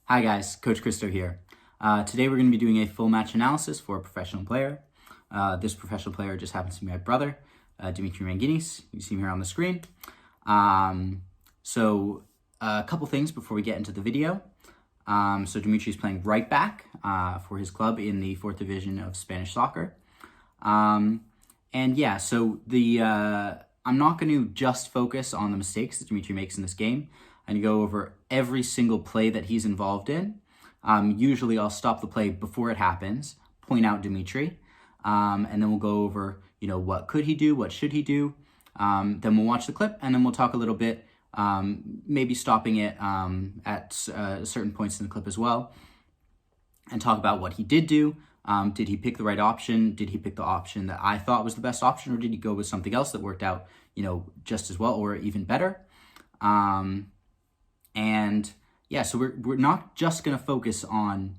Hi guys, Coach Christo here. Today we're going to be doing a full match analysis for a professional player. This professional player just happens to be my brother, Dimitri Manginis. You see him here on the screen. So a couple things before we get into the video. So Dimitri is playing right back for his club in the 4th division of Spanish soccer. I'm not going to just focus on the mistakes that Dimitri makes in this game. And go over every single play that he's involved in. Usually I'll stop the play before it happens, point out Dimitri, and then we'll go over, what could he do, what should he do. Then we'll watch the clip, and then we'll talk a little bit, maybe stopping it at certain points in the clip as well, and talk about what he did do. Did he pick the right option? Did he pick the option that I thought was the best option, or did he go with something else that worked out, just as well or even better? So we're not just going to focus on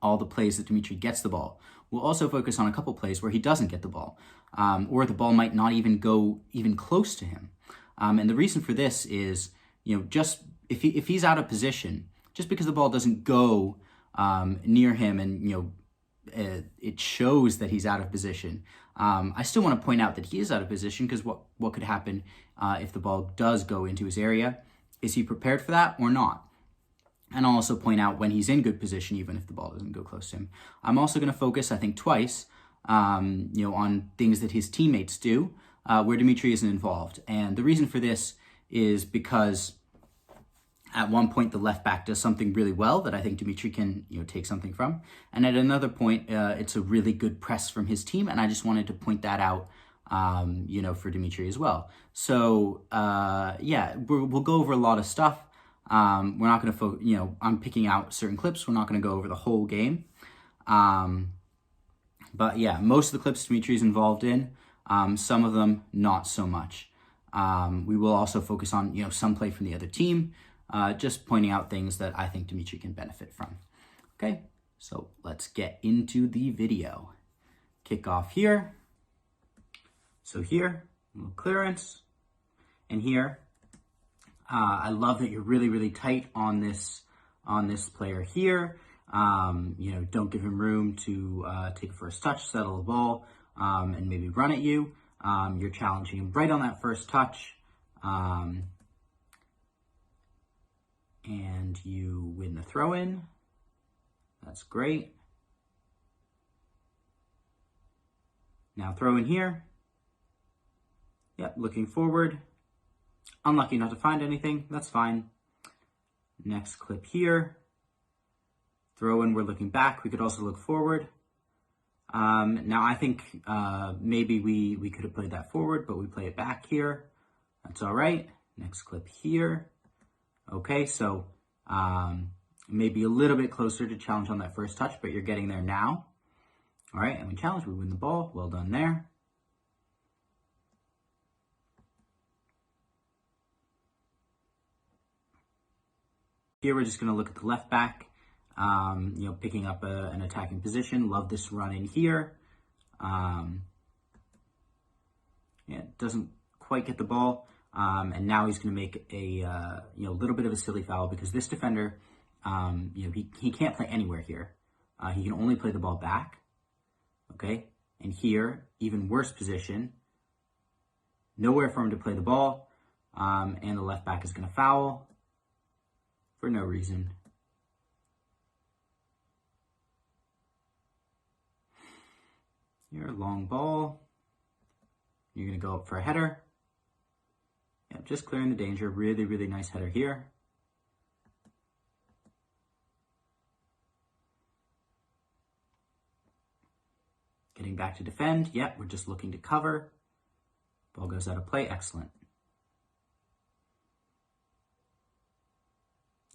all the plays that Dimitri gets the ball. We'll also focus on a couple plays where he doesn't get the ball, or the ball might not even go even close to him. And the reason for this is, just if he's out of position, just because the ball doesn't go near him and, it shows that he's out of position, I still want to point out that he is out of position, because what could happen if the ball does go into his area? Is he prepared for that or not? And I'll also point out when he's in good position, even if the ball doesn't go close to him. I'm also going to focus, I think, twice, on things that his teammates do, where Dimitri isn't involved. And the reason for this is because at one point, the left back does something really well that I think Dimitri can, take something from. And at another point, it's a really good press from his team. And I just wanted to point that out, for Dimitri as well. So, we'll go over a lot of stuff. We're not going to focus, I'm picking out certain clips. We're not going to go over the whole game. Most of the clips Dimitri is involved in, some of them not so much. We will also focus on, some play from the other team, just pointing out things that I think Dimitri can benefit from. Okay, so let's get into the video. Kick off here. So here, a little clearance, and here, I love that you're really, really tight on this player here. Don't give him room to take a first touch, settle the ball, and maybe run at you. You're challenging him right on that first touch, and you win the throw-in. That's great. Now throw in here. Yep, looking forward. Unlucky not to find anything. That's fine. Next clip here. Throw in, we're looking back. We could also look forward. Now I think maybe we could have played that forward, but we play it back here. That's all right. Next clip here. Okay, so maybe a little bit closer to challenge on that first touch, but you're getting there now. All right, and we challenge, we win the ball. Well done there. Here we're just going to look at the left back, picking up an attacking position. Love this run in here. Doesn't quite get the ball, and now he's going to make a little bit of a silly foul, because this defender, he can't play anywhere here. He can only play the ball back. Okay, and here, even worse position. Nowhere for him to play the ball, and the left back is going to foul. For no reason. Here, long ball. You're going to go up for a header. Yep, just clearing the danger. Really, really nice header here. Getting back to defend. Yep, we're just looking to cover. Ball goes out of play. Excellent.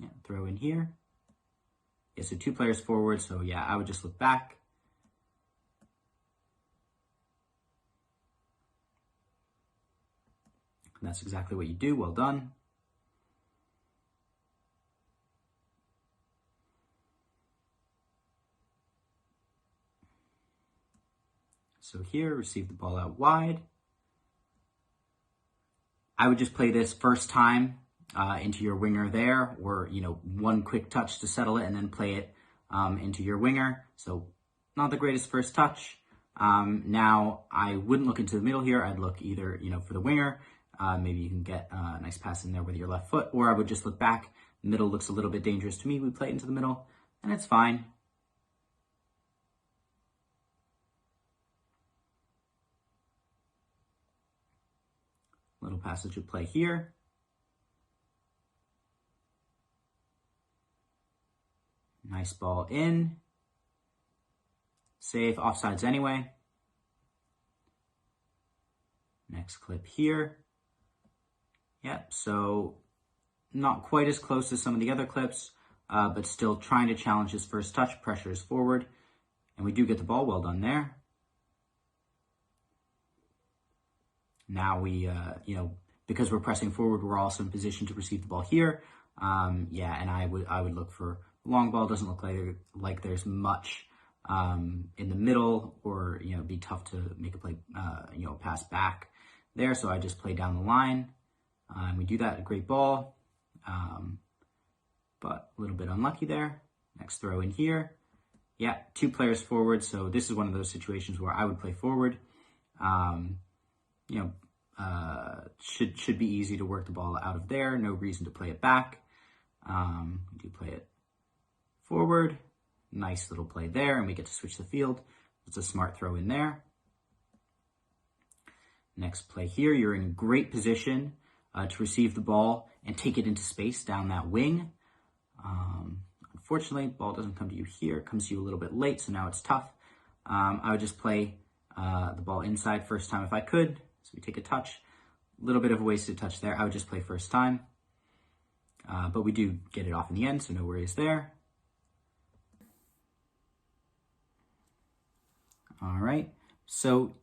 Yeah, throw in here. Yeah, so 2 players forward, so yeah, I would just look back. And that's exactly what you do. Well done. So here, receive the ball out wide. I would just play this first time into your winger there, or, one quick touch to settle it and then play it into your winger. So not the greatest first touch. Now I wouldn't look into the middle here. I'd look either, for the winger. Maybe you can get a nice pass in there with your left foot, or I would just look back. The middle looks a little bit dangerous to me. We play it into the middle and it's fine. Little passage of play here. Nice ball in. Safe, offsides anyway. Next clip here. Yep, so not quite as close as some of the other clips, but still trying to challenge his first touch. Pressure is forward, and we do get the ball. Well done there. Now we, because we're pressing forward, we're also in position to receive the ball here. And I would look for the long ball. Doesn't look like there's much in the middle, or it'd be tough to make a play, pass back there. So I just play down the line. We do that. A great ball, but a little bit unlucky there. Next throw in here. Yeah, 2 players forward. So this is one of those situations where I would play forward. Should be easy to work the ball out of there. No reason to play it back. We do play it forward. Nice little play there, and we get to switch the field. It's a smart throw in there. Next play here, you're in great position to receive the ball and take it into space down that wing. Unfortunately, ball doesn't come to you here. It comes to you a little bit late, so now it's tough. I would just play the ball inside first time if I could. So we take a touch, a little bit of a wasted touch there. I would just play first time, but we do get it off in the end, so no worries there. All right, so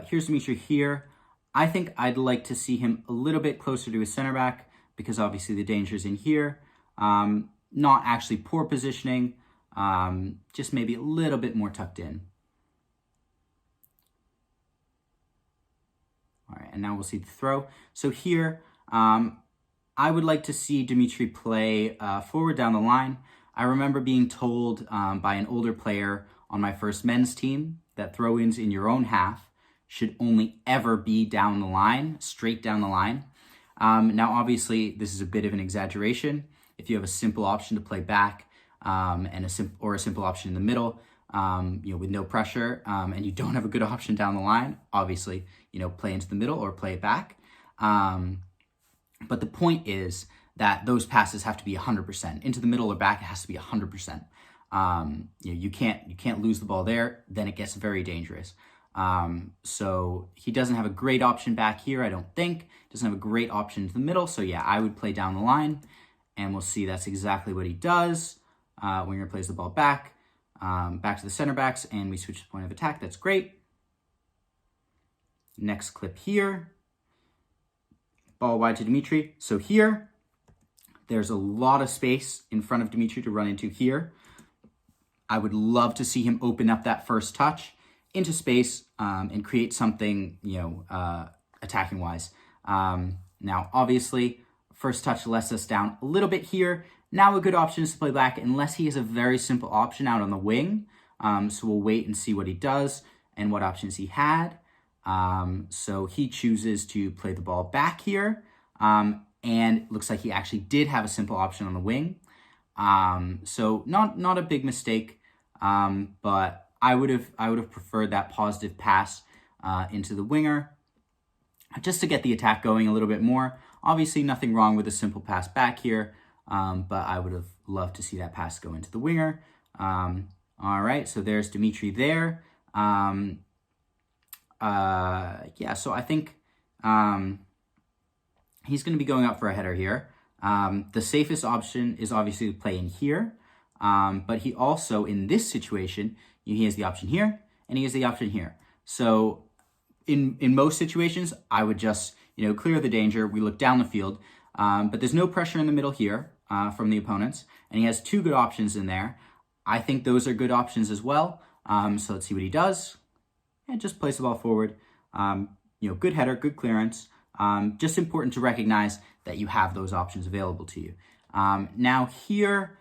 here's Dimitri here. I think I'd like to see him a little bit closer to his center back, because obviously the danger's in here. Not actually poor positioning, just maybe a little bit more tucked in. All right, and now we'll see the throw. So here, I would like to see Dimitri play forward down the line. I remember being told by an older player on my first men's team that throw-ins in your own half should only ever be down the line, straight down the line. Now, obviously, this is a bit of an exaggeration. If you have a simple option to play back and a simple option in the middle, with no pressure, and you don't have a good option down the line, obviously, play into the middle or play it back. But the point is that those passes have to be 100%. Into the middle or back, it has to be 100%. You can't lose the ball there, then it gets very dangerous. So he doesn't have a great option back here, I don't think. Doesn't have a great option into the middle, so yeah, I would play down the line, and we'll see that's exactly what he does. Winger plays the ball back to the center backs, and we switch the point of attack. That's great. Next clip here. Ball wide to Dimitri. So here, there's a lot of space in front of Dimitri to run into here. I would love to see him open up that first touch into space and create something, attacking-wise. Now, obviously, first touch lets us down a little bit here. Now a good option is to play back unless he has a very simple option out on the wing. So we'll wait and see what he does and what options he had. So he chooses to play the ball back here. And it looks like he actually did have a simple option on the wing. So not a big mistake, but I would have preferred that positive pass into the winger just to get the attack going a little bit more. Obviously, nothing wrong with a simple pass back here, but I would have loved to see that pass go into the winger. All right, so there's Dimitri there. So I think he's going to be going up for a header here. The safest option is obviously to play in here, but he also, in this situation, he has the option here, and he has the option here. So in most situations, I would just, clear the danger. We look down the field, but there's no pressure in the middle here from the opponents, and he has two good options in there. I think those are good options as well. So let's see what he does. And just plays the ball forward. Good header, good clearance. Just important to recognize that you have those options available to you. Now here,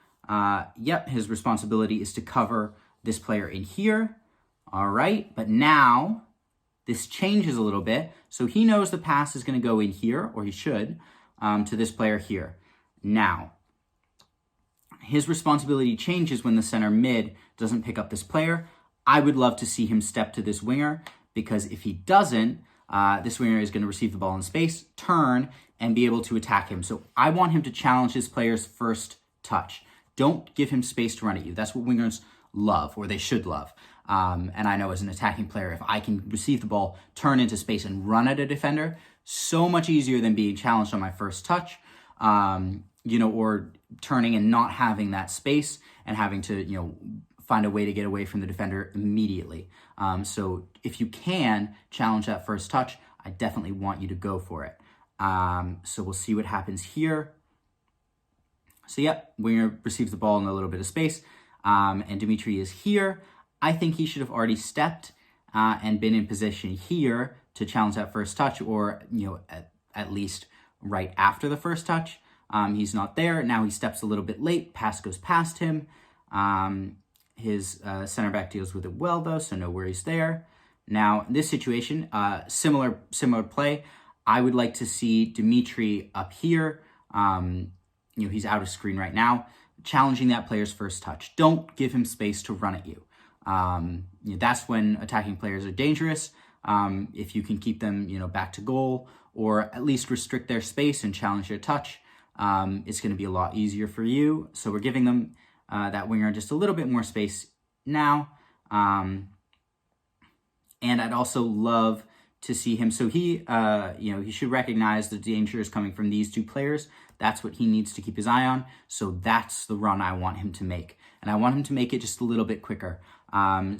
yep, his responsibility is to cover this player in here. All right, but now this changes a little bit. So he knows the pass is going to go in here, or he should, to this player here. Now, his responsibility changes when the center mid doesn't pick up this player. I would love to see him step to this winger, because if he doesn't, this winger is going to receive the ball in space, turn, and be able to attack him. So I want him to challenge his player's first touch. Don't give him space to run at you. That's what wingers love, or they should love. And I know as an attacking player, if I can receive the ball, turn into space, and run at a defender, so much easier than being challenged on my first touch, or turning and not having that space and having to, find a way to get away from the defender immediately. So if you can challenge that first touch, I definitely want you to go for it. So we'll see what happens here. So yep, winger receives the ball in a little bit of space, and Dimitri is here. I think he should have already stepped and been in position here to challenge that first touch, or at least right after the first touch. He's not there. Now he steps a little bit late. Pass goes past him. His center back deals with it well, though, so no worries there. Now, in this situation, similar play. I would like to see Dimitri up here. He's out of screen right now, challenging that player's first touch. Don't give him space to run at you. That's when attacking players are dangerous. If you can keep them, back to goal, or at least restrict their space and challenge their touch, it's going to be a lot easier for you. So we're giving them that winger just a little bit more space now. And I'd also love to see him. So he should recognize the danger is coming from these two players. That's what he needs to keep his eye on. So that's the run I want him to make. And I want him to make it just a little bit quicker. I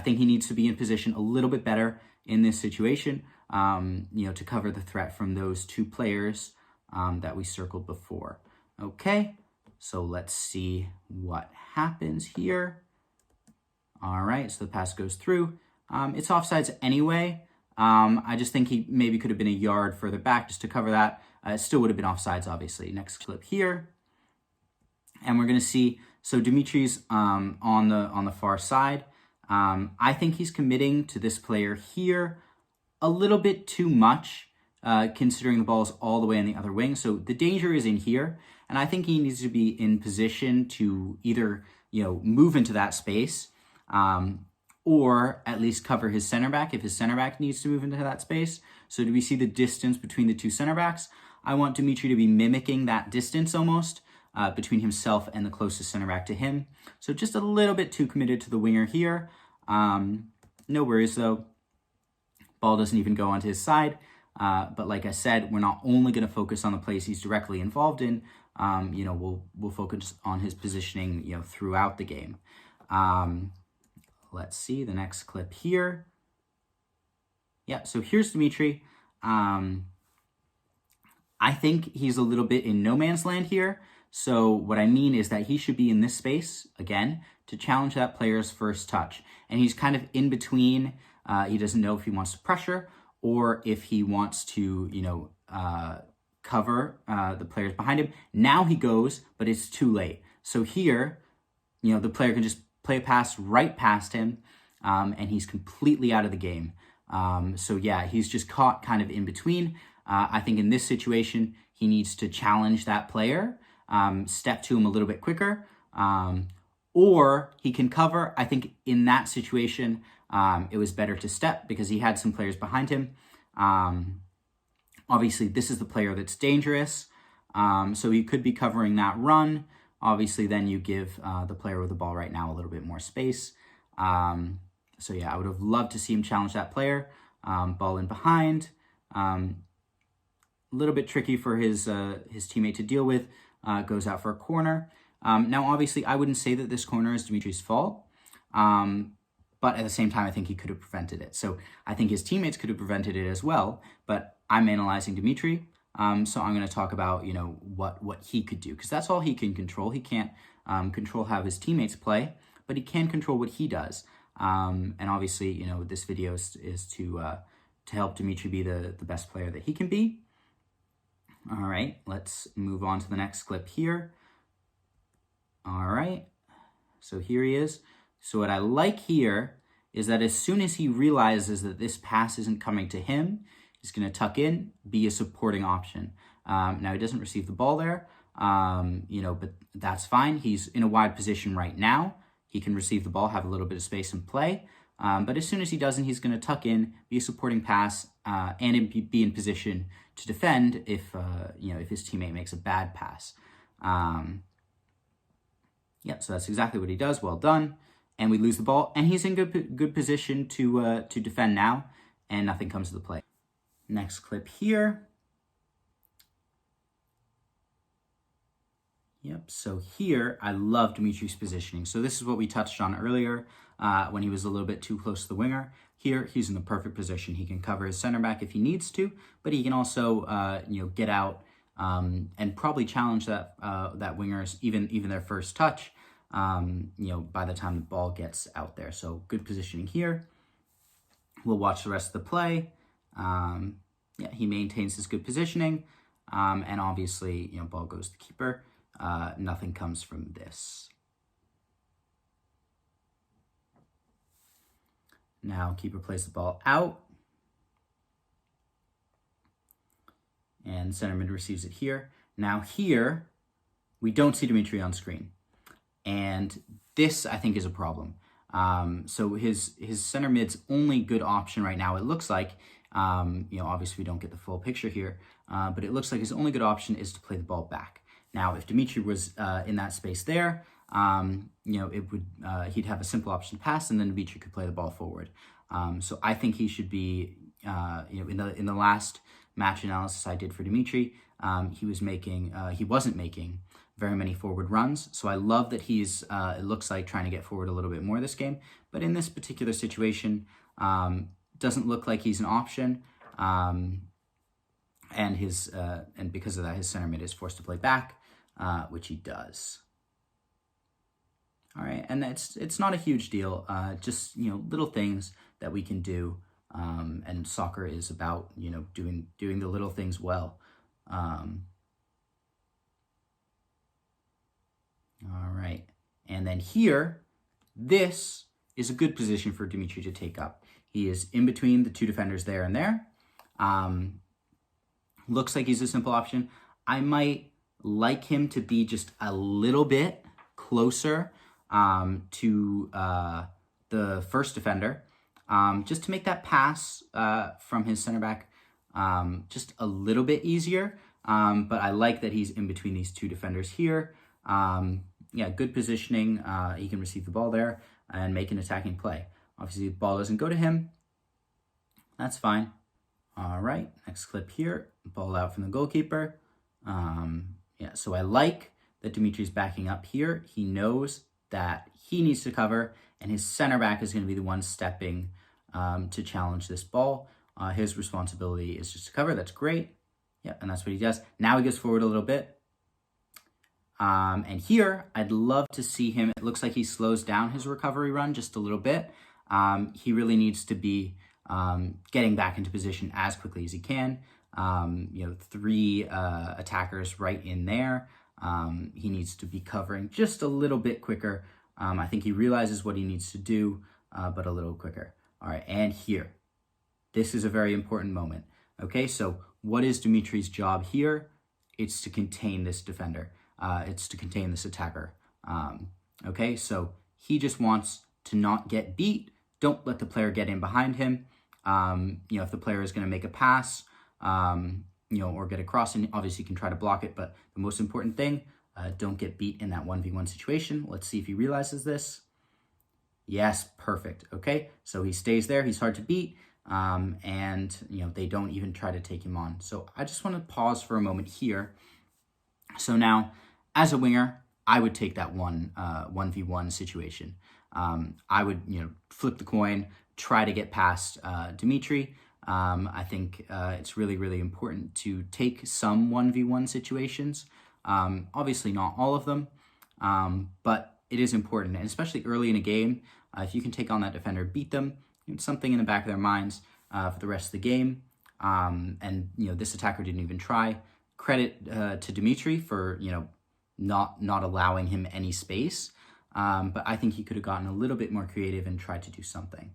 think he needs to be in position a little bit better in this situation, to cover the threat from those two players that we circled before. Okay, so let's see what happens here. All right, so the pass goes through. It's offsides anyway. I just think he maybe could have been a yard further back just to cover that. It still would have been offsides, obviously. Next clip here. And we're going to see, so Dimitri's on the far side. I think he's committing to this player here a little bit too much, considering the ball is all the way on the other wing. So the danger is in here, and I think he needs to be in position to either, move into that space, or at least cover his center back if his center back needs to move into that space. So do we see the distance between the two center backs? I want Dimitri to be mimicking that distance almost between himself and the closest center back to him. So just a little bit too committed to the winger here. No worries though. Ball doesn't even go onto his side. But like I said, we're not only going to focus on the plays he's directly involved in. We'll focus on his positioning, throughout the game. Let's see the next clip here. Yeah, so here's Dimitri. I think he's a little bit in no man's land here. So what I mean is that he should be in this space, again, to challenge that player's first touch. And he's kind of in between. He doesn't know if he wants to pressure or if he wants to, cover the players behind him. Now he goes, but it's too late. So here, the player can just play a pass right past him, and he's completely out of the game. He's just caught kind of in between. I think in this situation, he needs to challenge that player, step to him a little bit quicker, or he can cover. I think in that situation, it was better to step because he had some players behind him. Obviously, this is the player that's dangerous, so he could be covering that run. Obviously, then you give the player with the ball right now a little bit more space. I would have loved to see him challenge that player. Ball in behind. A little bit tricky for his teammate to deal with. Goes out for a corner. Now, obviously, I wouldn't say that this corner is Dimitri's fault. But at the same time, I think he could have prevented it. So I think his teammates could have prevented it as well. But I'm analyzing Dimitri. So I'm going to talk about, what he could do. Because that's all he can control. He can't control how his teammates play. But he can control what he does. And obviously, this video is to to help Dimitri be the best player that he can be. All right, let's move on to the next clip here. All right, so here he is. So what I like here is that as soon as he realizes that this pass isn't coming to him, he's going to tuck in, be a supporting option. Now he doesn't receive the ball there, but that's fine. He's in a wide position right now. He can receive the ball, have a little bit of space and play. But as soon as he doesn't, he's going to tuck in, be a supporting pass, and be in position to defend if his teammate makes a bad pass. So that's exactly what he does. Well done. And we lose the ball, and he's in good position to defend now, and nothing comes to the play. Next clip here. Yep, so here, I love Dimitri's positioning. So this is what we touched on earlier when he was a little bit too close to the winger. Here, he's in the perfect position. He can cover his center back if he needs to, but he can also, get out and probably challenge that winger's even their first touch, by the time the ball gets out there. So good positioning here. We'll watch the rest of the play. He maintains his good positioning, and obviously, ball goes to the keeper. Nothing comes from this. Now keeper plays the ball out, and center mid receives it here. Now here, we don't see Dimitri on screen, and this I think is a problem. So his center mid's only good option right now, it looks like, obviously we don't get the full picture here, but it looks like his only good option is to play the ball back. Now, if Dimitri was in that space there, he'd have a simple option to pass, and then Dimitri could play the ball forward. So I think he should be, in the last match analysis I did for Dimitri, he wasn't making very many forward runs. So I love that he's, it looks like, trying to get forward a little bit more this game. But in this particular situation, doesn't look like he's an option. And because of that, his center mid is forced to play back, which he does. All right, and it's not a huge deal. Just little things that we can do, and soccer is about doing the little things well. All right, and then here, this is a good position for Dimitri to take up. He is in between the two defenders there and there. Looks like he's a simple option. I might like him to be just a little bit closer to the first defender, just to make that pass from his center back just a little bit easier. But I like that he's in between these two defenders here. Good positioning. He can receive the ball there and make an attacking play. Obviously, the ball doesn't go to him. That's fine. All right, next clip here. Ball out from the goalkeeper. So I like that Dimitri's backing up here. He knows that he needs to cover, and his center back is going to be the one stepping to challenge this ball. His responsibility is just to cover. That's great. Yeah, and that's what he does. Now he goes forward a little bit. And here, I'd love to see him. It looks like he slows down his recovery run just a little bit. He really needs to be getting back into position as quickly as he can. 3 attackers right in there. He needs to be covering just a little bit quicker. I think he realizes what he needs to do, but a little quicker. All right, and here. This is a very important moment. Okay, so what is Dimitri's job here? It's to contain this defender. It's to contain this attacker. Okay, so he just wants to not get beat. Don't let the player get in behind him. If the player is going to make a pass, or get across, and obviously you can try to block it, but the most important thing, don't get beat in that 1v1 situation. Let's see if he realizes this. Yes, perfect. Okay, so he stays there. He's hard to beat, and they don't even try to take him on. So I just want to pause for a moment here. So now, as a winger, I would take that 1v1 situation. I would flip the coin, try to get past Dimitri. I think it's really, really important to take some 1v1 situations. Obviously not all of them, but it is important, and especially early in a game, if you can take on that defender, beat them, something in the back of their minds, for the rest of the game. And, this attacker didn't even try. Credit to Dimitri for, not allowing him any space. But I think he could have gotten a little bit more creative and tried to do something.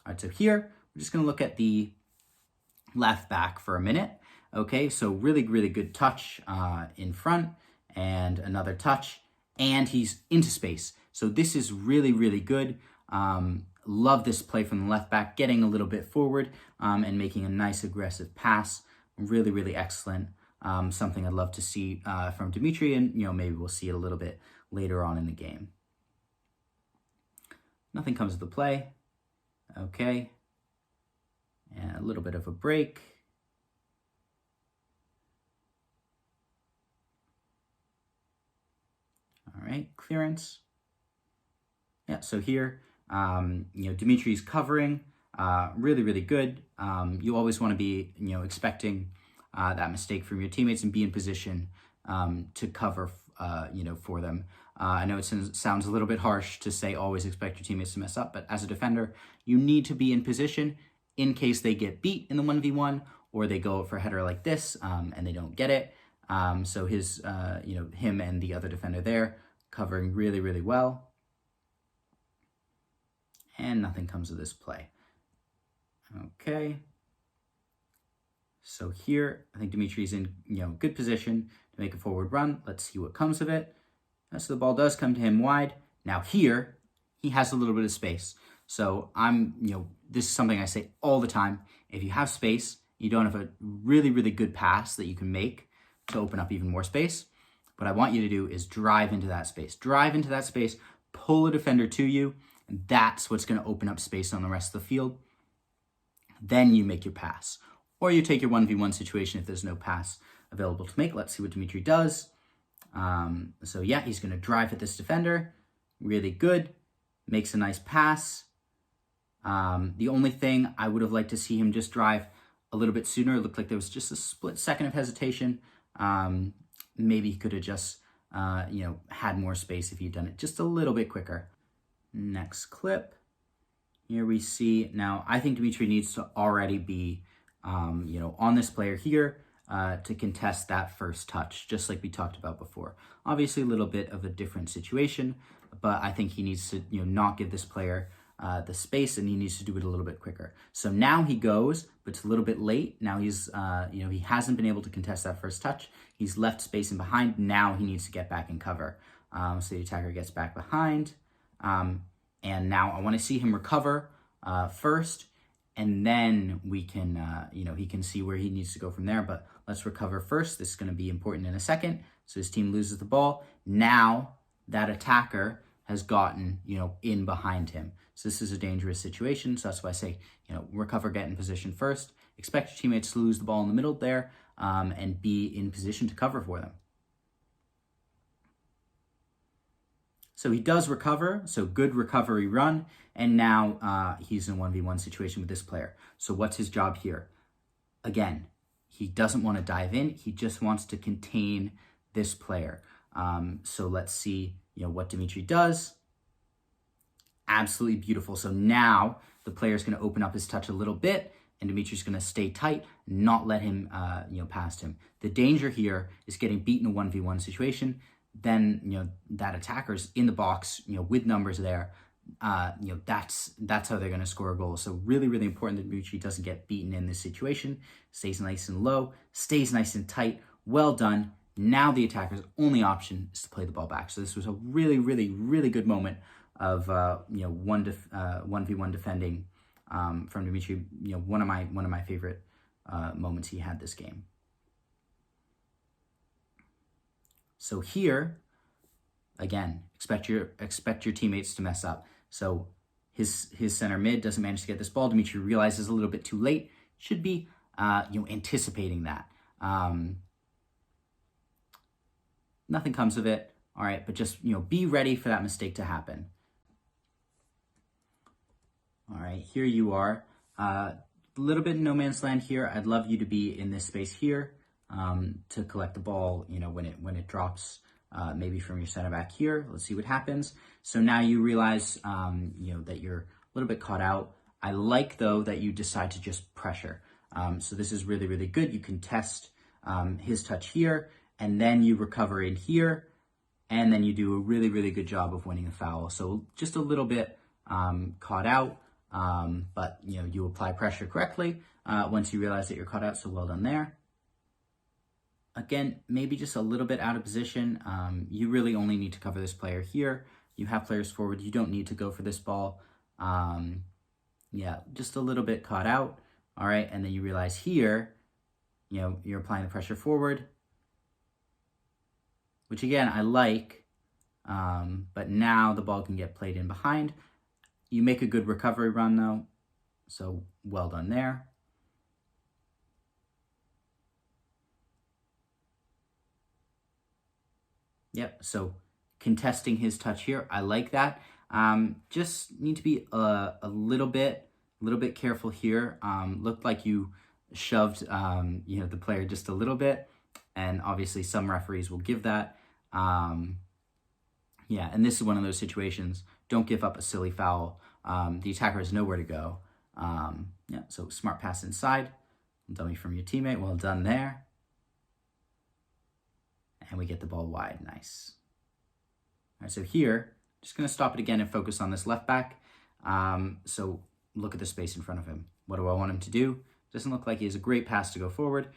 All right, so here, we're just going to look at the left back for a minute. Okay, so really, really good touch in front, and another touch, and he's into space. So this is really, really good. Love this play from the left back, getting a little bit forward and making a nice aggressive pass. Really, really excellent. Something I'd love to see from Dimitri, and maybe we'll see it a little bit later on in the game. Nothing comes of the play. Okay. And a little bit of a break. All right, clearance. Yeah, so here, Dimitri's covering, really, really good. You always want to be, expecting that mistake from your teammates and be in position to cover, for them. I know it sounds a little bit harsh to say always expect your teammates to mess up, but as a defender, you need to be in position in case they get beat in the 1v1 or they go for a header like this and they don't get it. So him and the other defender there covering really, really well. And nothing comes of this play. Okay. So here, I think Dimitri's in, good position to make a forward run. Let's see what comes of it. So the ball does come to him wide. Now here, he has a little bit of space. So this is something I say all the time. If you have space, you don't have a really, really good pass that you can make to open up even more space. What I want you to do is drive into that space. Drive into that space, pull a defender to you, and that's what's going to open up space on the rest of the field. Then you make your pass. Or you take your 1v1 situation if there's no pass available to make. Let's see what Dimitri does. So yeah, he's going to drive at this defender. Really good. Makes a nice pass. The only thing I would have liked to see him just drive a little bit sooner. It looked like there was just a split second of hesitation. Maybe he could have just, had more space if he'd done it just a little bit quicker. Next clip. Here we see, now I think Dimitri needs to already be, on this player here to contest that first touch, just like we talked about before. Obviously a little bit of a different situation, but I think he needs to, not give this player the space, and he needs to do it a little bit quicker. So now he goes, but it's a little bit late. Now he's, he hasn't been able to contest that first touch. He's left space in behind. Now he needs to get back and cover. So the attacker gets back behind. And now I want to see him recover first, and then we can, he can see where he needs to go from there. But let's recover first. This is going to be important in a second. So his team loses the ball. Now that attacker has gotten, in behind him. So this is a dangerous situation. So that's why I say, recover, get in position first. Expect your teammates to lose the ball in the middle there and be in position to cover for them. So he does recover, so good recovery run, and now he's in a 1v1 situation with this player. So what's his job here? Again, he doesn't want to dive in, he just wants to contain this player. So let's see, what Dimitri does. Absolutely beautiful. So now the player's going to open up his touch a little bit, and Dimitri's going to stay tight, not let him, past him. The danger here is getting beaten in a 1v1 situation. Then, that attacker's in the box, with numbers there. That's how they're going to score a goal. So really, really important that Dimitri doesn't get beaten in this situation. Stays nice and low, stays nice and tight. Well done. Now the attacker's only option is to play the ball back. So this was a really, really, really good moment of 1v1 defending from Dimitri. One of my favorite moments he had this game. So here, again, expect your teammates to mess up. So his center mid doesn't manage to get this ball. Dimitri realizes a little bit too late. Should be anticipating that. Nothing comes of it. All right, but just be ready for that mistake to happen. All right, here you are. A little bit in no man's land here. I'd love you to be in this space here. To collect the ball, when it drops, maybe from your center back here. Let's see what happens. So now you realize, that you're a little bit caught out. I like, though, that you decide to just pressure. So this is really, really good. You can test his touch here, and then you recover in here, and then you do a really, really good job of winning a foul. So just a little bit caught out, but you apply pressure correctly once you realize that you're caught out, so well done there. Again, maybe just a little bit out of position. You really only need to cover this player here. You have players forward. You don't need to go for this ball. Yeah, just a little bit caught out. All right, and then you realize here, you're applying the pressure forward, which again, I like, but now the ball can get played in behind. You make a good recovery run though, so well done there. Yep, so contesting his touch here, I like that. Just need to be a little bit careful here. Looked like you shoved the player just a little bit, and obviously some referees will give that. Yeah, and this is one of those situations. Don't give up a silly foul. The attacker has nowhere to go. Yeah, so smart pass inside. Dummy from your teammate. Well done there. And we get the ball wide. Nice. All right, so here, just going to stop it again and focus on this left back. So look at the space in front of him. What do I want him to do? Doesn't look like he has a great pass to go forward.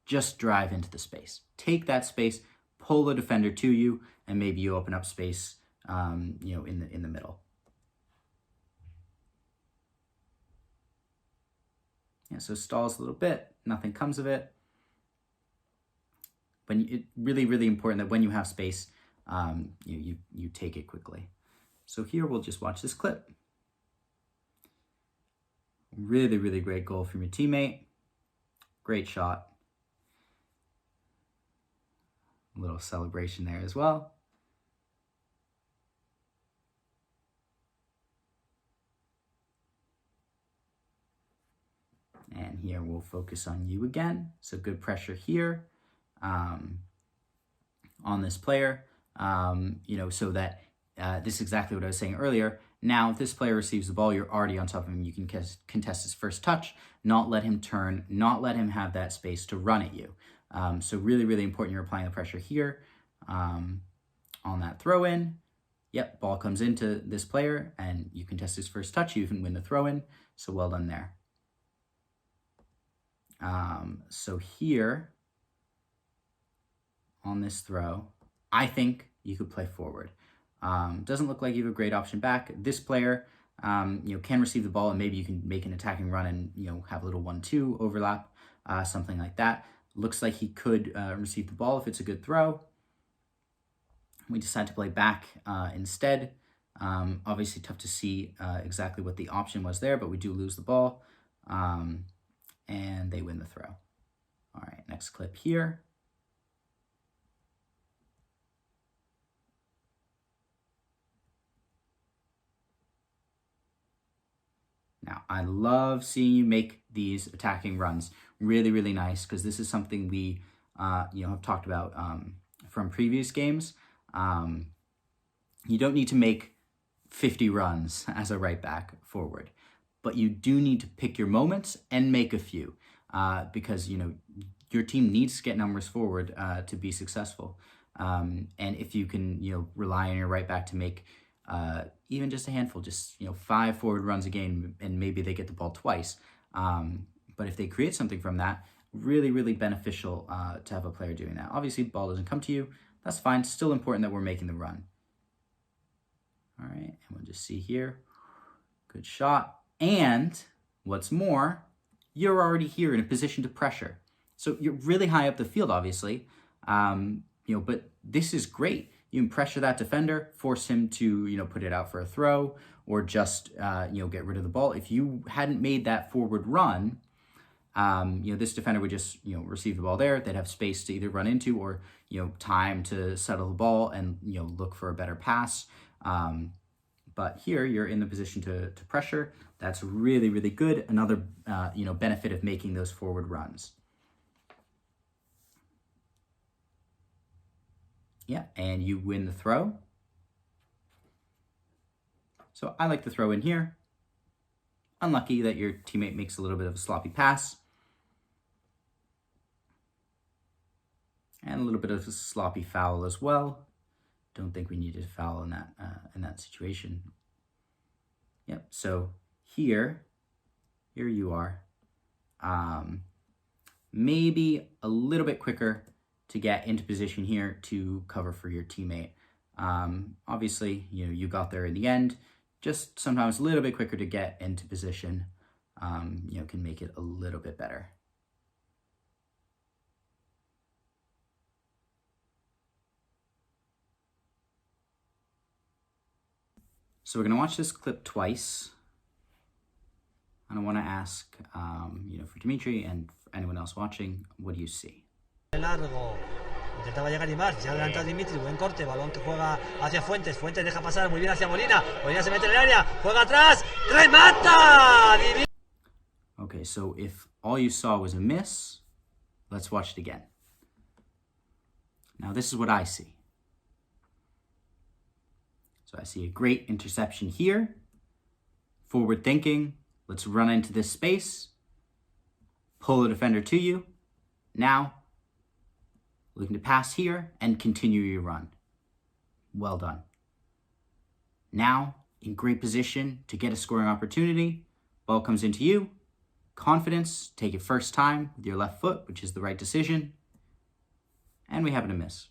Just drive into the space. Take that space, pull the defender to you, and maybe you open up space, in the middle. Yeah, so stalls a little bit. Nothing comes of it. But it's really, really important that when you have space, you take it quickly. So here we'll just watch this clip. Really, really great goal from your teammate. Great shot. A little celebration there as well. And here we'll focus on you again. So good pressure here. On this player, so that this is exactly what I was saying earlier. Now, if this player receives the ball, you're already on top of him. You can contest his first touch, not let him turn, not let him have that space to run at you. So really, really important you're applying the pressure here on that throw in. Yep, ball comes into this player, and you contest his first touch. You can win the throw in. So well done there. So here, on this throw, I think you could play forward. Doesn't look like you have a great option back. This player, can receive the ball, and maybe you can make an attacking run and, have a little 1-2 overlap, something like that. Looks like he could receive the ball if it's a good throw. We decide to play back instead. Obviously tough to see exactly what the option was there, but we do lose the ball, and they win the throw. All right, next clip here. Now, I love seeing you make these attacking runs. Really, really nice, because this is something we, have talked about from previous games. You don't need to make 50 runs as a right back forward, but you do need to pick your moments and make a few, because, your team needs to get numbers forward to be successful. And if you can, rely on your right back to make even just a handful, just 5 forward runs a game, and maybe they get the ball twice. But if they create something from that, really, really beneficial to have a player doing that. Obviously, the ball doesn't come to you. That's fine. Still important that we're making the run. All right, and we'll just see here. Good shot. And what's more, you're already here in a position to pressure. So you're really high up the field, obviously. But this is great. You can pressure that defender, force him to, put it out for a throw, or just, get rid of the ball. If you hadn't made that forward run, this defender would just, receive the ball there. They'd have space to either run into or, time to settle the ball and, look for a better pass. But here you're in the position to pressure. That's really, really good. Another, benefit of making those forward runs. Yeah, and you win the throw. So I like the throw in here. unlucky that your teammate makes a little bit of a sloppy pass. And a little bit of a sloppy foul as well. Don't think we needed a foul in that situation. Yep, so here you are. Maybe a little bit quicker to get into position here to cover for your teammate. Obviously, you got there in the end. Just sometimes a little bit quicker to get into position, can make it a little bit better. So we're going to watch this clip twice. And I want to ask, for Dimitri and for anyone else watching, what do you see? Largo. Intentaba llegar y más, se ha adelantado Dimitri, buen corte, balón que juega hacia Fuentes, Fuentes deja pasar muy bien hacia Molina, Molina se mete en el área, juega atrás, remata! Okay, so if all you saw was a miss, let's watch it again. Now this is what I see. So I see a great interception here, forward thinking, let's run into this space, pull the defender to you, now looking to pass here and continue your run. Well done. Now, in great position to get a scoring opportunity. Ball comes into you. Confidence, take it first time with your left foot, which is the right decision. And we happen to miss.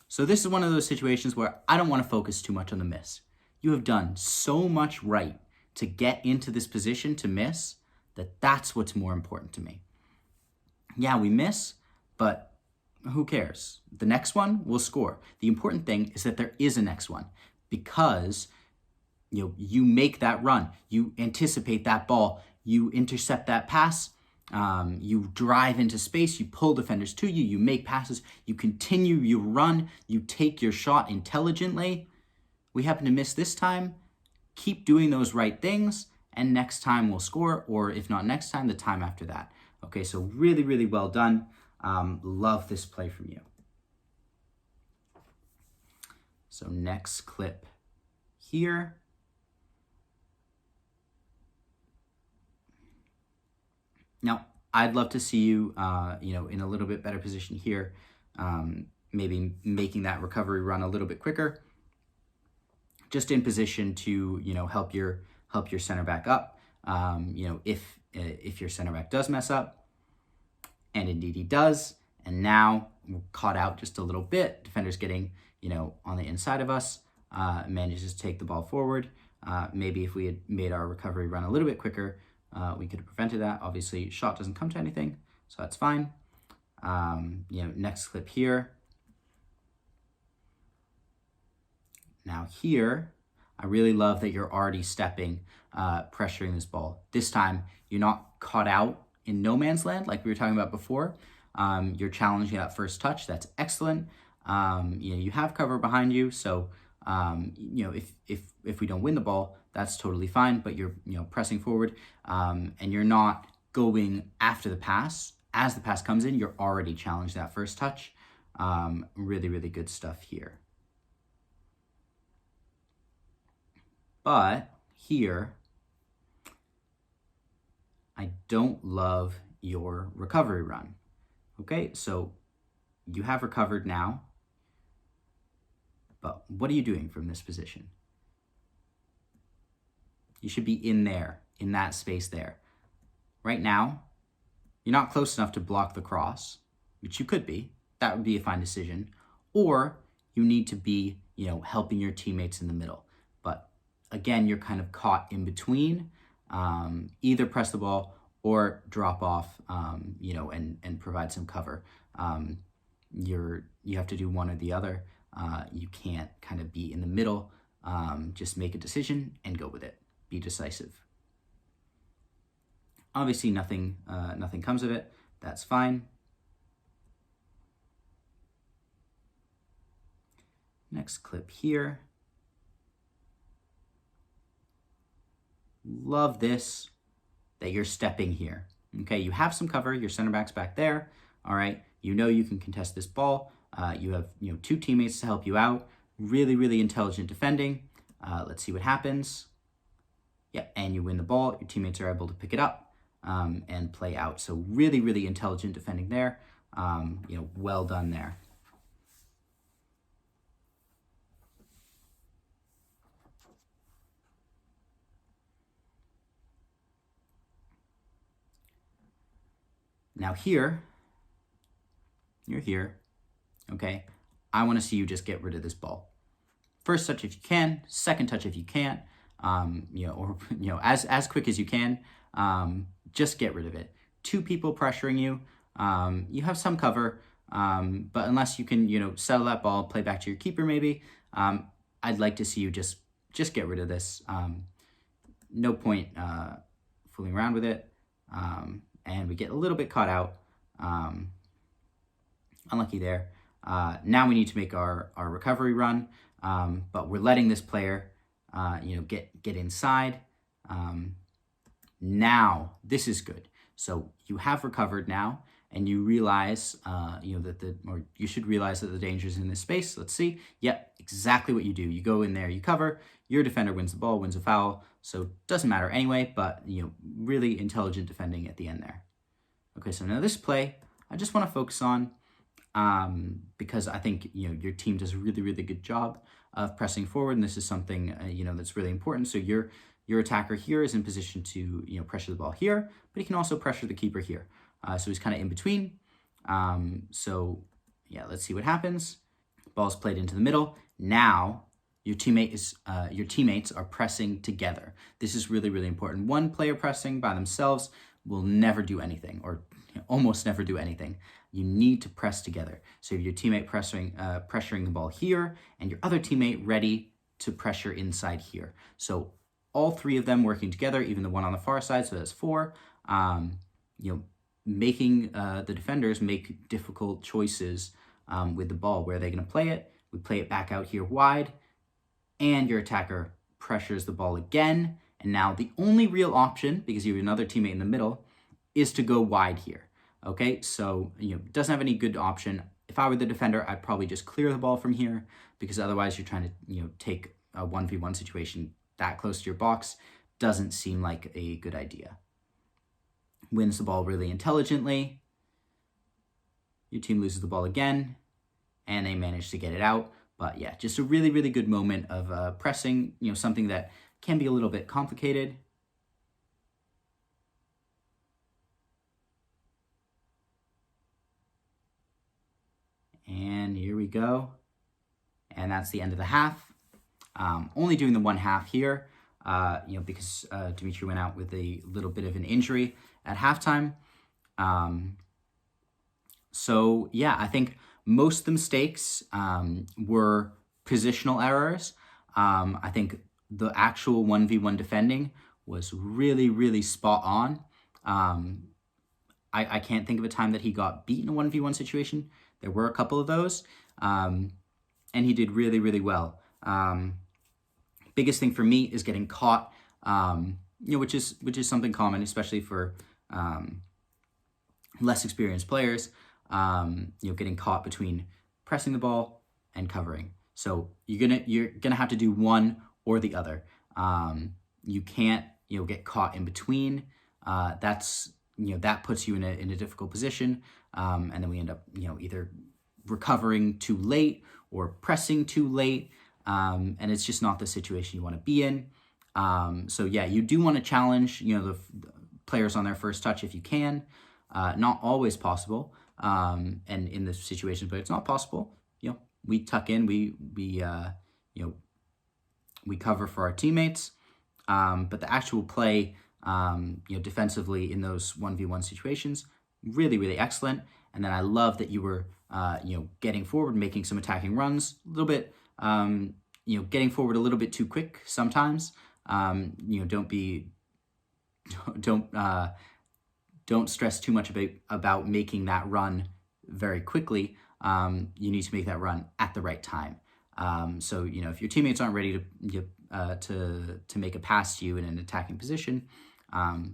So this is one of those situations where I don't want to focus too much on the miss. You have done so much right to get into this position to miss that's what's more important to me. Yeah, we miss, but who cares? The next one will score. The important thing is that there is a next one because you make that run, you anticipate that ball, you intercept that pass, you drive into space, you pull defenders to you, you make passes, you continue your run, you take your shot intelligently. We happen to miss this time. Keep doing those right things, and next time we'll score, or if not next time, the time after that. Okay, so really, really well done. Love this play from you. So next clip here. Now, I'd love to see you, in a little bit better position here, maybe making that recovery run a little bit quicker, just in position to, help your center back up. If your center back does mess up, and indeed he does, and now we're caught out just a little bit. Defender's getting, on the inside of us, manages to take the ball forward. Maybe if we had made our recovery run a little bit quicker, we could have prevented that. Obviously, shot doesn't come to anything, so that's fine. Next clip here. Now here, I really love that you're already stepping, pressuring this ball. This time, you're not caught out in no man's land like we were talking about before. You're challenging that first touch. That's excellent. You have cover behind you, so if we don't win the ball, that's totally fine. But you're pressing forward, and you're not going after the pass. As the pass comes in, you're already challenged that first touch. Really, really good stuff here. But here, I don't love your recovery run. Okay, so you have recovered now, but what are you doing from this position? You should be in there, in that space there. Right now, you're not close enough to block the cross, which you could be. That would be a fine decision. Or you need to be, helping your teammates in the middle. But again, you're kind of caught in between. Either press the ball or drop off, and provide some cover. You have to do one or the other. You can't kind of be in the middle. Just make a decision and go with it. Be decisive. Obviously, nothing comes of it. That's fine. Next clip here. Love this, that you're stepping here. Okay, you have some cover. Your center back's back there. All right, you can contest this ball. You have two teammates to help you out. Really, really intelligent defending. Let's see what happens. Yeah, and you win the ball. Your teammates are able to pick it up and play out. So really, really intelligent defending there. Well done there. Now here, you're here, okay? I want to see you just get rid of this ball. First touch if you can, second touch if you can't, as quick as you can, just get rid of it. 2 people pressuring you, you have some cover, but unless you can, settle that ball, play back to your keeper maybe, I'd like to see you just get rid of this. No point fooling around with it. And we get a little bit caught out. Unlucky there. Now we need to make our recovery run, but we're letting this player, get inside. Now this is good. So you have recovered now, and you realize, you should realize that the danger is in this space. Let's see. Yep, exactly what you do. You go in there, you cover. Your defender wins the ball, wins a foul. So it doesn't matter anyway, but really intelligent defending at the end there. Okay, so now this play, I just want to focus on because I think your team does a really, really good job of pressing forward, and this is something that's really important. So your attacker here is in position to pressure the ball here, but he can also pressure the keeper here. So he's kind of in between. So yeah, let's see what happens. Ball's played into the middle. Now your teammates are pressing together. This is really, really important. One player pressing by themselves will never do anything, or almost never do anything. You need to press together. So your teammate pressuring the ball here, and your other teammate ready to pressure inside here. So all 3 of them working together, even the one on the far side, so that's 4. Making the defenders make difficult choices with the ball. Where are they going to play it? We play it back out here wide, and your attacker pressures the ball again. And now the only real option, because you have another teammate in the middle, is to go wide here. Okay, so doesn't have any good option. If I were the defender, I'd probably just clear the ball from here, because otherwise you're trying to take a 1v1 situation that close to your box. Doesn't seem like a good idea. Wins the ball really intelligently. Your team loses the ball again, and they manage to get it out. But yeah, just a really, really good moment of pressing, something that can be a little bit complicated. And here we go. And that's the end of the half. Only doing the 1 half here, because Dimitri went out with a little bit of an injury at halftime. So yeah, I think most of the mistakes were positional errors. I think the actual 1v1 defending was really, really spot on. I can't think of a time that he got beat in a 1v1 situation. There were a couple of those, and he did really, really well. Biggest thing for me is getting caught, which is something common, especially for less experienced players. Getting caught between pressing the ball and covering. So you're gonna have to do one or the other. You can't get caught in between. That puts you in a difficult position, and then we end up either recovering too late or pressing too late, and it's just not the situation you want to be in. So yeah, you do want to challenge the players on their first touch if you can. Not always possible, and in this situation, but it's not possible. We tuck in, we cover for our teammates, but the actual play, defensively in those 1v1 situations, really, really excellent. And then I love that you were, getting forward, making some attacking runs, a little bit, getting forward a little bit too quick sometimes. Don't stress too much about making that run very quickly. You need to make that run at the right time. So if your teammates aren't ready to make a pass to you in an attacking position,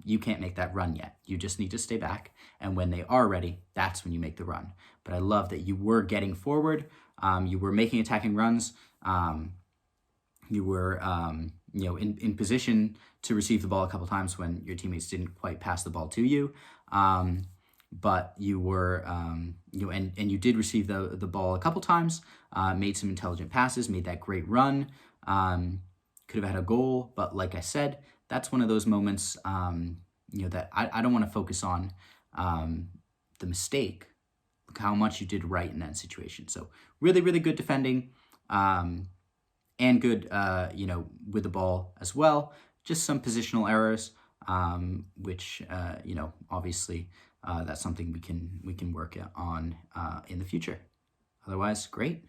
you can't make that run yet. You just need to stay back, and when they are ready, that's when you make the run. But I love that you were getting forward, you were making attacking runs, You were, in position to receive the ball a couple times when your teammates didn't quite pass the ball to you. But you were, and you did receive the ball a couple times, made some intelligent passes, made that great run, could have had a goal. But like I said, that's one of those moments, that I don't want to focus on the mistake. Look how much you did right in that situation. So really, really good defending. And good, with the ball as well. Just some positional errors, which, obviously that's something we can work on in the future. Otherwise, great.